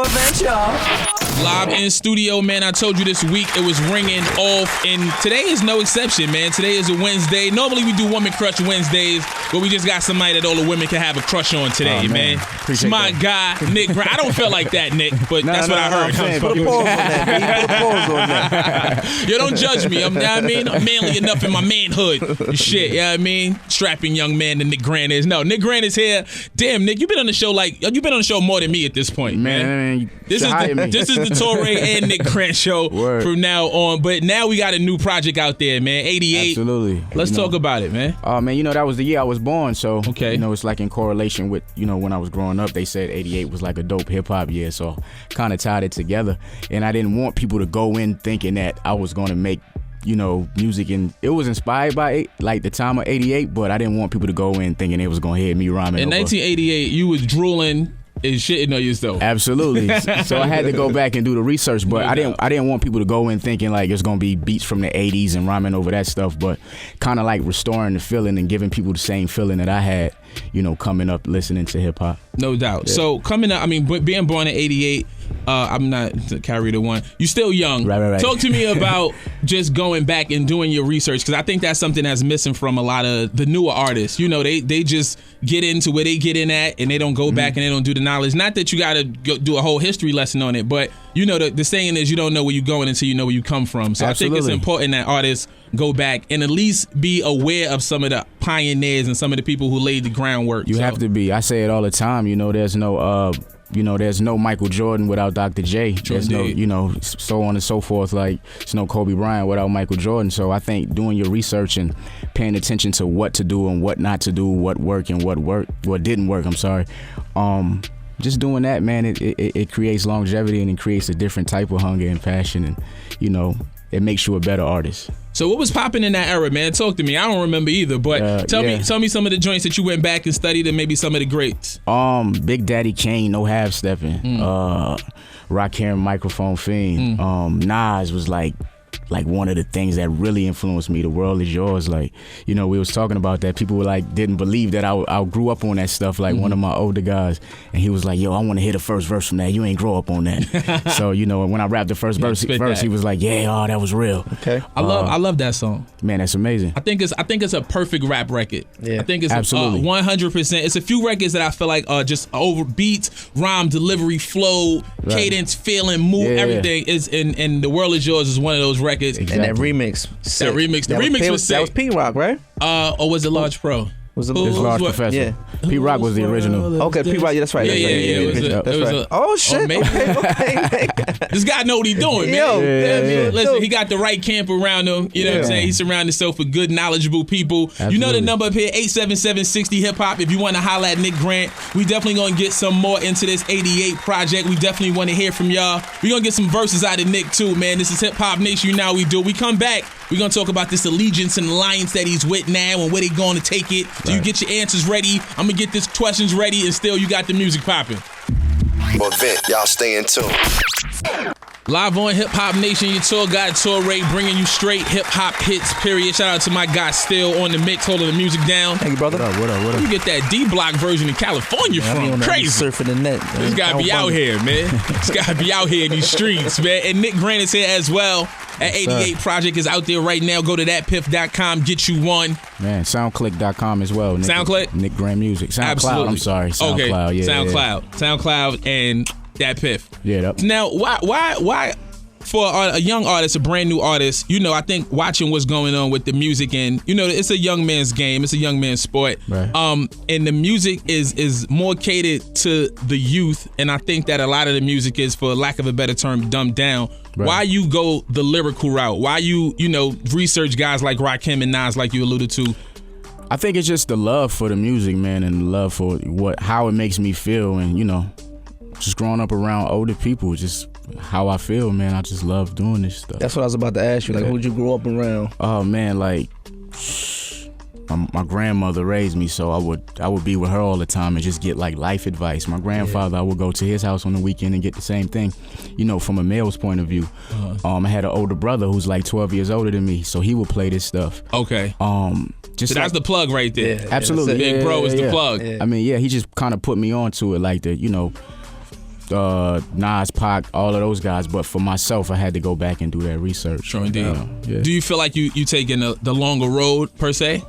event, y'all. Live in studio, man. I told you this week it was ringing off, and today is no exception, man. Today is a Wednesday. Normally we do Woman Crush Wednesdays, but we just got somebody that all the women can have a crush on today, man. It's my guy, Nick Grant. I don't feel like that, Nick, but that's what I heard. Put a pause on that, man. Put a pause on that. Yo, don't judge me. I'm manly enough in my manhood. Shit, you know what I mean? Strapping young man that Nick Grant is. No, Nick Grant is here. Damn, Nick, you've been on the show more than me at this point, man. This is the Torae and Nick Grant show from now on. But now we got a new project out there, man. 88. Absolutely. Let's talk about it, man. Man, that was the year I was born, so okay. It's like in correlation with, when I was growing up, they said 88 was like a dope hip hop year, so kind of tied it together. And I didn't want people to go in thinking that I was going to make music, and it was inspired by like the time of 88, but I didn't want people to go in thinking it was going to hear me rhyming. In 1988, you was drooling and shitting on yourself. Absolutely. So I had to go back and do the research, but I didn't want people to go in thinking like it's going to be beats from the 80s and rhyming over that stuff, but kind of like restoring the feeling and giving people the same feeling that I had, coming up listening to hip hop. No doubt. Yeah. So coming up, being born in 88, I'm not to carry the one. You still young. Right. Talk to me about just going back and doing your research, because I think that's something that's missing from a lot of the newer artists. They just get into where they get in at, and they don't go back and they don't do the knowledge. Not that you got to do a whole history lesson on it, but the saying is you don't know where you're going until you know where you come from. So Absolutely. I think it's important that artists go back and at least be aware of some of the pioneers and some of the people who laid the groundwork. You have to be. I say it all the time. There's no there's no Michael Jordan without Dr. J. There's no, so on and so forth. Like, there's no Kobe Bryant without Michael Jordan. So I think doing your research and paying attention to what to do and what not to do, what worked and what didn't work. Just doing that, man, it creates longevity, and it creates a different type of hunger and passion, and it makes you a better artist. So what was popping in that era, man? Talk to me. I don't remember either, but tell me some of the joints that you went back and studied, and maybe some of the greats. Big Daddy Kane, No Half Stepping, Rakim, Microphone Fiend. Nas was like one of the things that really influenced me. The World Is Yours. Like, we was talking about that. People were like, didn't believe that I grew up on that stuff. Like one of my older guys, and he was like, yo, I want to hear the first verse from that. You ain't grow up on that. So, when I rapped the first verse, he was like, yeah, that was real. Okay. I love that song. Man, that's amazing. I think it's a perfect rap record. Yeah. I think it's absolutely 100%. It's a few records that I feel like are just over beats, rhyme, delivery, flow, cadence, feeling, move, everything is and The World Is Yours is one of those records. Exactly. And that remix. The remix was sick. That was P-Rock, right? Or was it Large Pro? Was it Large Professor? Yeah. P-Rock was the original. Okay, P-Rock, that's right. Oh, shit. Maybe. Okay. This guy know what he's doing, man. Yo, Listen, he got the right camp around him. You know what I'm saying? He surrounded himself with good, knowledgeable people. Absolutely. You know the number up here, 877-60 Hip Hop. If you want to holler at Nick Grant, we definitely going to get some more into this 88 project. We definitely want to hear from y'all. We're going to get some verses out of Nick, too, man. This is Hip Hop Nation. You know how we do. We come back. We're going to talk about this allegiance and alliance that he's with now and where they going to take it. So you get your answers ready. I'm going to get these questions ready, and still you got the music popping. Event, y'all stay in tune. Live on Hip Hop Nation, your tour guide Torae, bringing you straight hip hop hits, period. Shout out to my guy Still on the mix, holding the music down. Thank you, brother. What up? Where you get that D-Block version in California from? Crazy. Surfing the net. This gotta be out here, man. This gotta be out here in these streets, man. And Nick Grant is here as well. At 88 Project is out there right now. Go to thatpiff.com, get you one. Man, soundclick.com as well. SoundClick? Nick Grant Music. SoundCloud, Absolutely. I'm sorry. SoundCloud, okay. yeah. SoundCloud and That Piff. Yeah. Now, why for a young artist, a brand new artist, I think watching what's going on with the music, and it's a young man's game, it's a young man's sport. Right. And the music is more catered to the youth, and I think that a lot of the music is, for lack of a better term, dumbed down. Right. Why you go the lyrical route? Why you research guys like Rakim and Nas, like you alluded to? I think it's just the love for the music, man, and the love for how it makes me feel, and just growing up around older people, just how I feel, man. I just love doing this stuff. That's what I was about to ask you. Like, who'd you grow up around? Oh man, like my grandmother raised me, so I would be with her all the time and just get like life advice. My grandfather, I would go to his house on the weekend and get the same thing, from a male's point of view. I had an older brother who's like 12 years older than me, so he would play this stuff. Okay. Just so that's the plug right there. Absolutely. Big Bro is the plug. Yeah. I mean, he just kind of put me onto it, like the, Nas, Pac, all of those guys. But for myself, I had to go back and do that research. Sure, indeed. Yeah. Do you feel like you taking the longer road per se?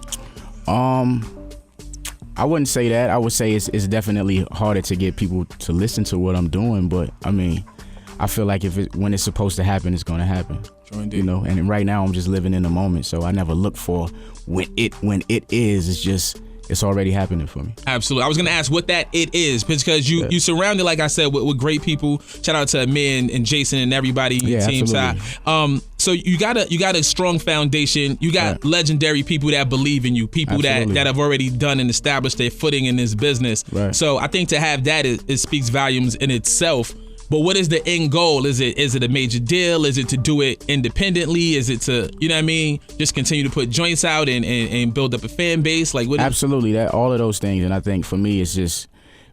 I wouldn't say that. I would say it's definitely harder to get people to listen to what I'm doing. But I mean, I feel like when it's supposed to happen, it's going to happen. Sure, indeed. You know, and right now I'm just living in the moment, so I never look for when it is. It's just. It's already happening for me. Absolutely. I was going to ask what that it is, because you surrounded, like I said, with great people. Shout out to Amir and Jason and everybody in your team side. So you got a strong foundation. You got legendary people that believe in you, people that have already done and established their footing in this business. Right. So I think to have that, it speaks volumes in itself. But what is the end goal? Is it a major deal? Is it to do it independently? Is it to, you know what I mean, just continue to put joints out and build up a fan base? Like what? Absolutely, that all of those things. And I think for me, it's just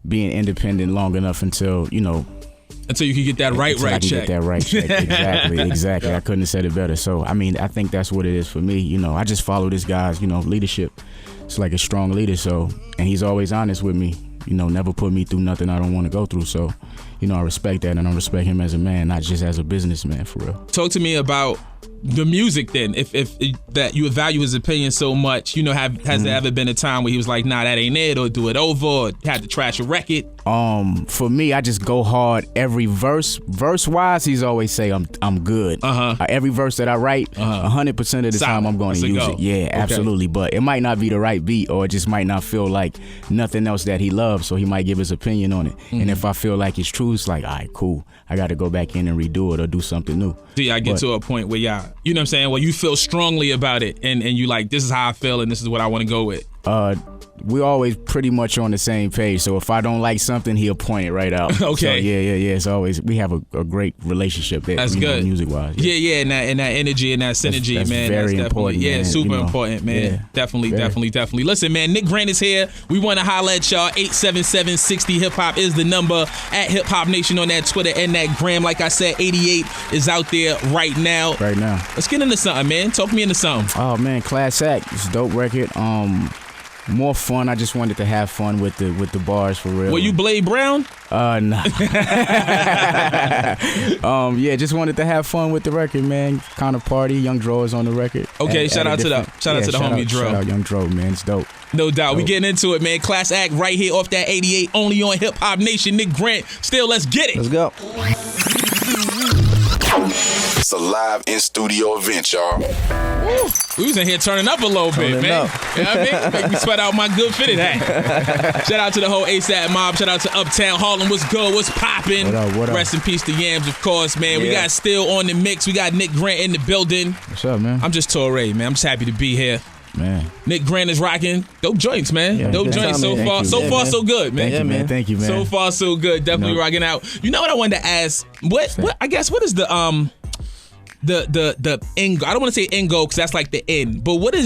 being independent long enough until you can get that right check. Get that right check. Exactly. I couldn't have said it better. So I mean, I think that's what it is for me. You know, I just follow this guy's leadership. It's like a strong leader. So, and he's always honest with me. You know, never put me through nothing I don't want to go through. So, I respect that, and I respect him as a man, not just as a businessman, for real. Talk to me about the music then. If that you value his opinion so much, has there ever been a time where he was like, nah, that ain't it, or do it over, or had to trash a record? For me, I just go hard every verse. Verse-wise, he's always say I'm good. Every verse that I write, 100% of the time I'm going to use it. Yeah, absolutely. But it might not be the right beat, or it just might not feel like nothing else that he loves, so he might give his opinion on it. And if I feel like it's true, it's like, all right, cool. I got to go back in and redo it or do something new. See, I get to a point where you know what I'm saying? Well, you feel strongly about it, and you like, this is how I feel, and this is what I want to go with. We're always pretty much on the same page. So if I don't like something, he'll point it right out. Okay. So yeah. It's always, we have a great relationship there. That's good. Music wise. Yeah, and that energy and that synergy, that's man. Very that's important. Yeah, man, super important, man. Yeah, Definitely. Listen, man, Nick Grant is here. We want to holler at y'all. 877-60 Hip Hop is the number. At Hip Hop Nation on that Twitter and that gram. Like I said, 88 is out there right now. Let's get into something, man. Talk me into something. Oh man, Class Act. It's a dope record. More fun. I just wanted to have fun with the bars for real. Were you Blade Brown? No. Yeah, just wanted to have fun with the record, man. Kind of party. Young Dro is on the record. Okay, shout out to the homie Dro. Shout out Young Dro, man. It's dope. No doubt. We getting into it, man. Class Act right here off that 88, only on Hip Hop Nation. Nick Grant. Still, let's get it. Let's go. It's a live in-studio event, y'all. Woo. We was in here turning up a little bit, man. You know what I mean? Make me sweat out my good fitted hat. Shout out to the whole ASAP mob. Shout out to Uptown Harlem. What's good? What's poppin'? What up? Rest in peace to Yams, of course, man. We got Still on the mix. We got Nick Grant in the building. What's up, man? I'm just Torae, man. I'm just happy to be here. Man. Nick Grant is rocking dope joints, man. Yeah, dope joints so far. So far, so good, man. Thank you, man. So far, so good. Definitely rocking out. You know what I wanted to ask? What is the end goal? I don't want to say end goal because that's like the end. But what are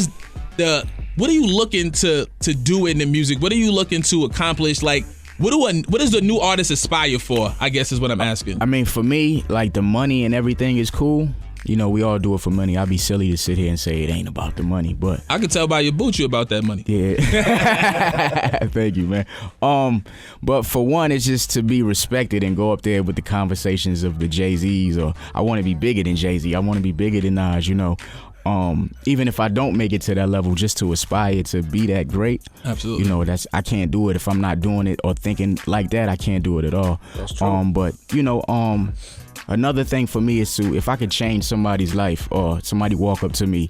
you looking to do in the music? What are you looking to accomplish? Like, what does the new artist aspire for? I guess is what I'm asking. I mean, for me, like the money and everything is cool. We all do it for money. I'd be silly to sit here and say it ain't about the money, but I can tell by your boot you about that money. Yeah. Thank you, man. But for one, it's just to be respected and go up there with the conversations of the Jay-Z's, or I want to be bigger than Jay-Z. I want to be bigger than Nas, even if I don't make it to that level, just to aspire to be that great. Absolutely. I can't do it if I'm not doing it or thinking like that. I can't do it at all. That's true. But another thing for me is if I could change somebody's life, or somebody walk up to me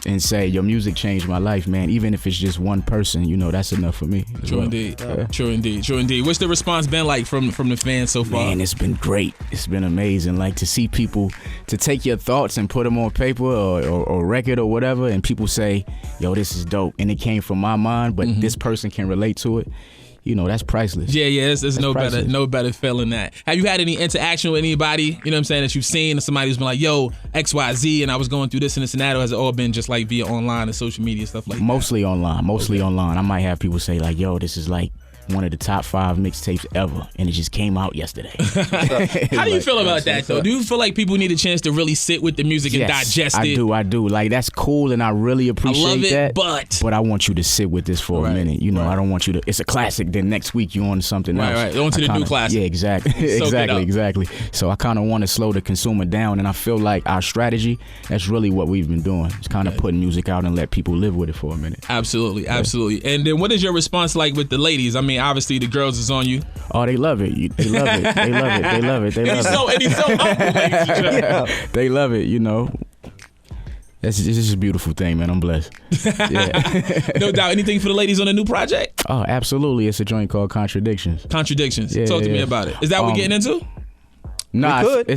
and say, your music changed my life, man, even if it's just one person, that's enough for me. True indeed. True indeed. What's the response been like from the fans so far? Man, it's been great. It's been amazing. Like, to see people, to take your thoughts and put them on paper or record or whatever, and people say, yo, this is dope, and it came from my mind, but this person can relate to it. That's priceless. Yeah, there's no better feeling that. Have you had any interaction with anybody, that you've seen, or somebody who's been like, yo, XYZ, and I was going through this and that, or has it all been just like via online and social media, stuff like Mostly online. I might have people say like, yo, this is like one of the top 5 mixtapes ever, and it just came out yesterday. How do you feel about that, though? Do you feel like people need a chance to really sit with the music and digest it? I do. Like, that's cool, and I really appreciate that. But I want you to sit with this for a minute. You know, I don't want you to. It's a classic. Then next week you on to something else. Right. On to the new classic. Yeah, exactly. exactly. So I kind of want to slow the consumer down, and I feel like our strategy, that's really what we've been doing. It's kind of putting music out and let people live with it for a minute. Absolutely. And then what is your response like with the ladies? I mean, obviously the girls is on you. Oh, they love it. They love it. And he's so humble, ladies and gentlemen. They love it, you know. It's just a beautiful thing, man. I'm blessed. Yeah. No doubt. Anything for the ladies on the new project? Oh, absolutely. It's a joint called Contradictions. Yeah, Talk to me about it. Is that what we're getting into? Nah, we could.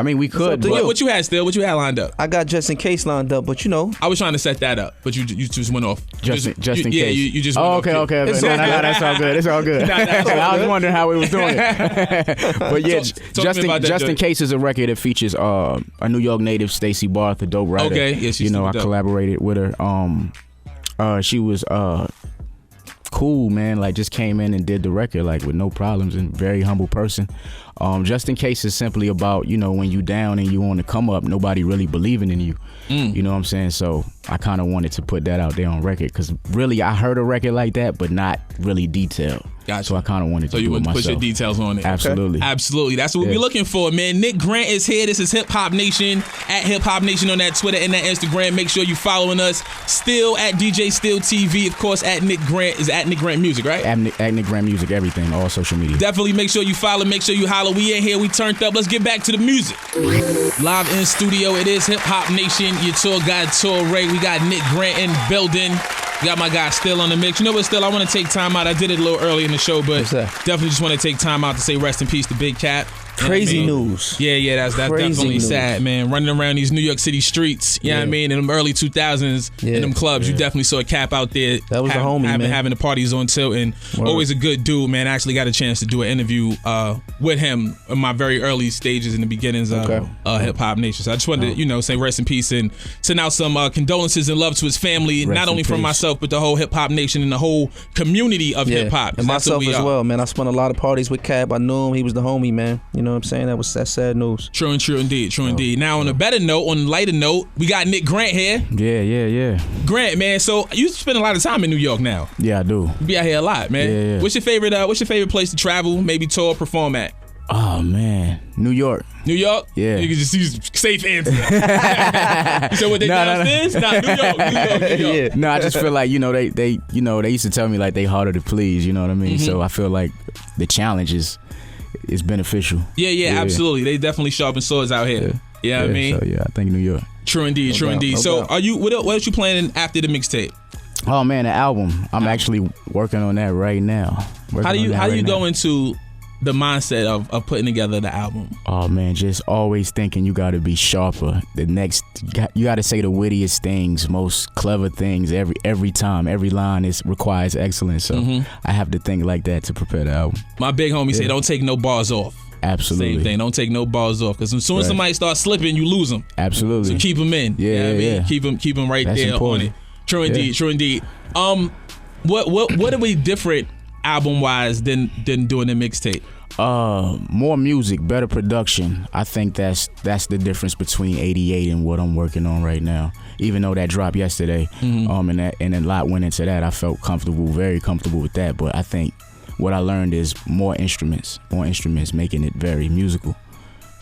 We could. But what you had still? What you had lined up? I got Just In Case lined up, but you know. I was trying to set that up, but you just went off. Just in case. Yeah, you just went off. Okay. No, that's all good. It's all good. I was wondering how we was doing it. But yeah, Just in Case is a record that features a New York native, Stacey Barth, a dope writer. Okay, yeah, she's I collaborated with her. She was cool, man. Like, just came in and did the record like with no problems, and very humble person. Just In Case is simply about, when you down and you on the come up, nobody really believing in you. You know what I'm saying? So I kind of wanted to put that out there on record, because really I heard a record like that, but not really detailed. Gotcha. So I kind of wanted to do it myself. So you would put your details on it. Absolutely. Okay. Absolutely. That's what we're looking for, man. Nick Grant is here. This is Hip Hop Nation, at Hip Hop Nation on that Twitter and that Instagram. Make sure you following us. Still at DJ Still TV. Of course, at Nick Grant is at Nick Grant Music, right? At Nick Grant Music, everything, all social media. Definitely make sure you follow. Make sure you holler. We in here. We turned up. Let's get back to the music. Live in studio. It is Hip Hop Nation. Your tour guide, Torae. We got Nick Grant in building. We got my guy Still on the mix. You know what, Still, I want to take time out. I did it a little early in the show, but definitely just want to take time out to say rest in peace to Big Cat. Crazy news. Yeah, that's definitely sad, man. Running around these New York City streets, you know what I mean, in them early 2000s, in them clubs, you definitely saw a Cap out there. That was the homie, man. Having the parties on tilt, and always a good dude, man. I actually got a chance to do an interview with him in my very early stages in the beginnings of Hip Hop Nation. So I just wanted to, say rest in peace and send out some condolences and love to his family, not only from myself, but the whole Hip Hop Nation and the whole community of hip hop. And myself as well, man. I spent a lot of parties with Cap. I knew him. He was the homie, man. You know what I'm saying? That's sad news. True indeed. Now, on a better note, on a lighter note, we got Nick Grant here. Yeah. Grant, man. So you spend a lot of time in New York now. Yeah, I do. You be out here a lot, man. Yeah. What's your favorite place to travel, maybe tour, perform at? Oh man, New York. Yeah. You can just use safe answer. You said what they downstairs? New York. Yeah. No, I just feel like they used to tell me like they harder to please. You know what I mean? So I feel like the challenge is beneficial. Yeah, absolutely. They definitely sharpen swords out here. Yeah, what I mean? So I think New York. True indeed. So are you? What else you planning after the mixtape? Oh man, the album. I'm actually working on that right now. How do you go into the mindset of putting together the album? Oh man, just always thinking you got to be sharper. You got to say the wittiest things, most clever things every time. Every line requires excellence. So I have to think like that to prepare the album. My big homie say, don't take no bars off. Absolutely. Same thing. Don't take no bars off, because as soon as somebody starts slipping, you lose them. Absolutely. So keep them in. Yeah, you know what I mean? Keep them right That's there important. on it. True indeed. What are we different album wise than doing the mixtape? More music, better production. I think that's the difference between 88 and what I'm working on right now. Even though that dropped yesterday, and a lot went into that, I felt very comfortable with that. But I think what I learned is more instruments, making it very musical.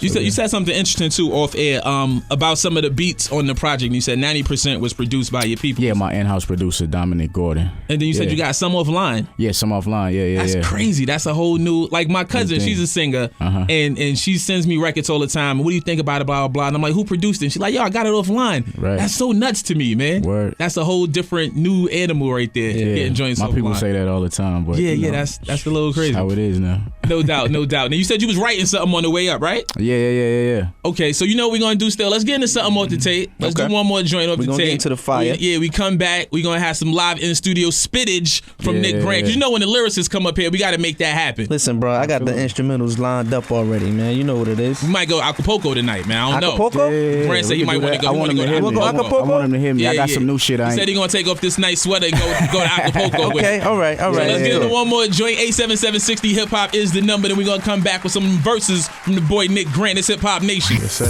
You said something interesting too off air about some of the beats on the project. You said 90% was produced by your people. Yeah, my in-house producer Dominic Gordon. And then you said you got some offline. Yeah, some offline. Yeah. That's crazy. That's a whole new. Like my cousin, she's a singer, and she sends me records all the time. What do you think about it? Blah blah blah. And I'm like, who produced it? She's like, yo, I got it offline. Right. That's so nuts to me, man. Word. That's a whole different new animal right there. Yeah. Getting joints my offline. people say that all the time, but that's a little crazy. That's how it is now. No doubt. Now you said you was writing something on the way up, right? Yeah. Okay, so you know what we're gonna do still. Let's get into something off the tape. Let's do one more joint off the tape. We're gonna get into the fire. We come back. We're gonna have some live in studio spittage from Nick Grant. Cause you know when the lyricists come up here, we gotta make that happen. Listen, bro, I got the instrumentals lined up already, man. You know what it is. We might go Acapulco tonight, man. I don't know. Acapulco? Yeah, Grant said he might want to go. I want him to hear me. I want him to hear me. I got some new shit. He said he gonna take off this nice sweater and go to Acapulco with Okay, it. all right. So let's get into one more joint. 87760 Hip Hop is the number. Then we're gonna come back with some verses from the boy Nick Grant. It's Hip Hop Nation. Yes, sir.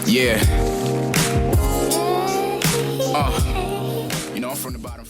Yeah. You know, I'm from the bottom.